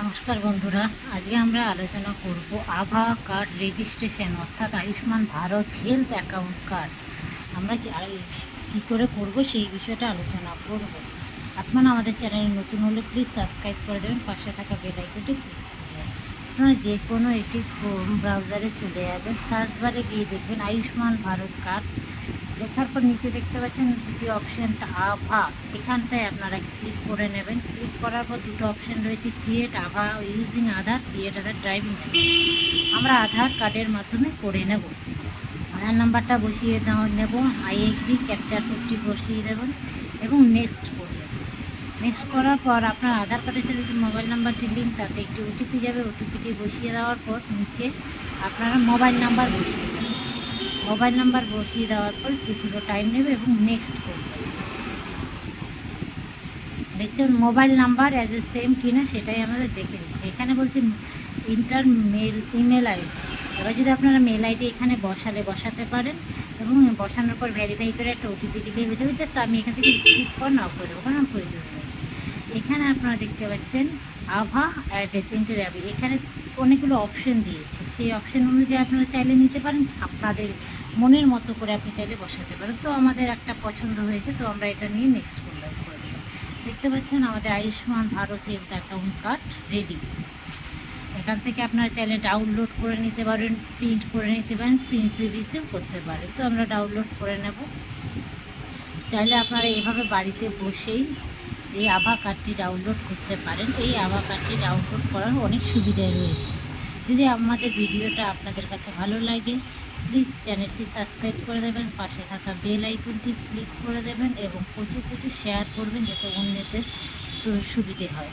নমস্কার বন্ধুরা, আজকে আমরা আলোচনা করব আভা কার্ড রেজিস্ট্রেশন অর্থাৎ Ayushman Bharat health account card আমরা কী করে করব সেই বিষয়টা আলোচনা করব। আপনারা আমাদের চ্যানেলে নতুন হলে প্লিজ সাবস্ক্রাইব করে দেবেন, পাশে থাকা বেল আইকনটি ক্লিক করে দেবেন। আপনারা যে কোনো একটি ক্রোম ব্রাউজারে চলে যাবেন, সার্চ বারে গিয়ে দেখবেন আয়ুষ্মান ভারত কার্ড লেখার পর নিচে দেখতে পাচ্ছেন দ্বিতীয় অপশানটা আভা, এখানটায় আপনারা ক্লিক করে নেবেন। ক্লিক করার পর দুটো অপশান রয়েছে, ক্রিয়েট আভা ইউজিং আধার, ক্রিয়েট আধার ড্রাইভিং লাইসেন্স। আমরা আধার কার্ডের মাধ্যমে করে নেব। আধার নাম্বারটা বসিয়ে নেব, আই এগ্রি ক্যাপচার কোডটি বসিয়ে দেবেন এবং নেক্সট করবেন। নেক্সট করার পর আপনার আধার কার্ডের সাথে যে মোবাইল নাম্বারটি লিঙ্ক, তাতে একটি ওটিপি যাবে। ওটিপিটি বসিয়ে দেওয়ার পর নিচে আপনারা মোবাইল নাম্বার বসিয়ে দেবেন। মোবাইল নাম্বার বসিয়ে দেওয়ার পর কিছুটা টাইম নেবে এবং নেক্সট করবে। দেখছেন mobile number as a same কিনা সেটাই আমাদের দেখে দিচ্ছে। এখানে বলছে ইন্টার ইমেল আইডি। এবার যদি আপনারা মেল আইডি এখানে বসাতে পারেন এবং বসানোর পর ভেরিফাই করে একটা ওটিপি দিলেই হয়ে যাবে। জাস্ট আমি এখান থেকে স্কিপ করে নাও করে দেবো, কারণ প্রয়োজন নেই। এখানে আপনারা দেখতে পাচ্ছেন আভা অ্যাড্রেস এন্টার অ্যাপে, এখানে অনেকগুলো অপশন দিয়েছে। সেই অপশন অনুযায়ী আপনারা চাইলে নিতে পারেন, আপনাদের মনের মতো করে আপনি চাইলে বসাতে পারেন। তো আমাদের একটা পছন্দ হয়েছে, তো আমরা এটা নিয়ে নেক্সট করে দিলাম। দেখতে পাচ্ছেন আমাদের Ayushman Bharat health account card ready. এখান থেকে আপনারা চাইলে ডাউনলোড করে নিতে পারেন, প্রিন্ট করে নিতে পারেন, প্রিন্ট প্রিভিসিও করতে পারেন। তো আমরা ডাউনলোড করে নেব। চাইলে আপনারা এভাবে বাড়িতে বসেই এই আভা কার্ডটি ডাউনলোড করতে পারেন। এই আভা কার্ডটি ডাউনলোড করার অনেক সুবিধা রয়েছে। যদি আমাদের ভিডিওটা আপনাদের কাছে ভালো লাগে, প্লিজ চ্যানেলটি সাবস্ক্রাইব করে দেবেন, পাশে থাকা বেল আইকনটি ক্লিক করে দেবেন এবং প্রচুর শেয়ার করবেন, যাতে অন্যদের সুবিধে হয়।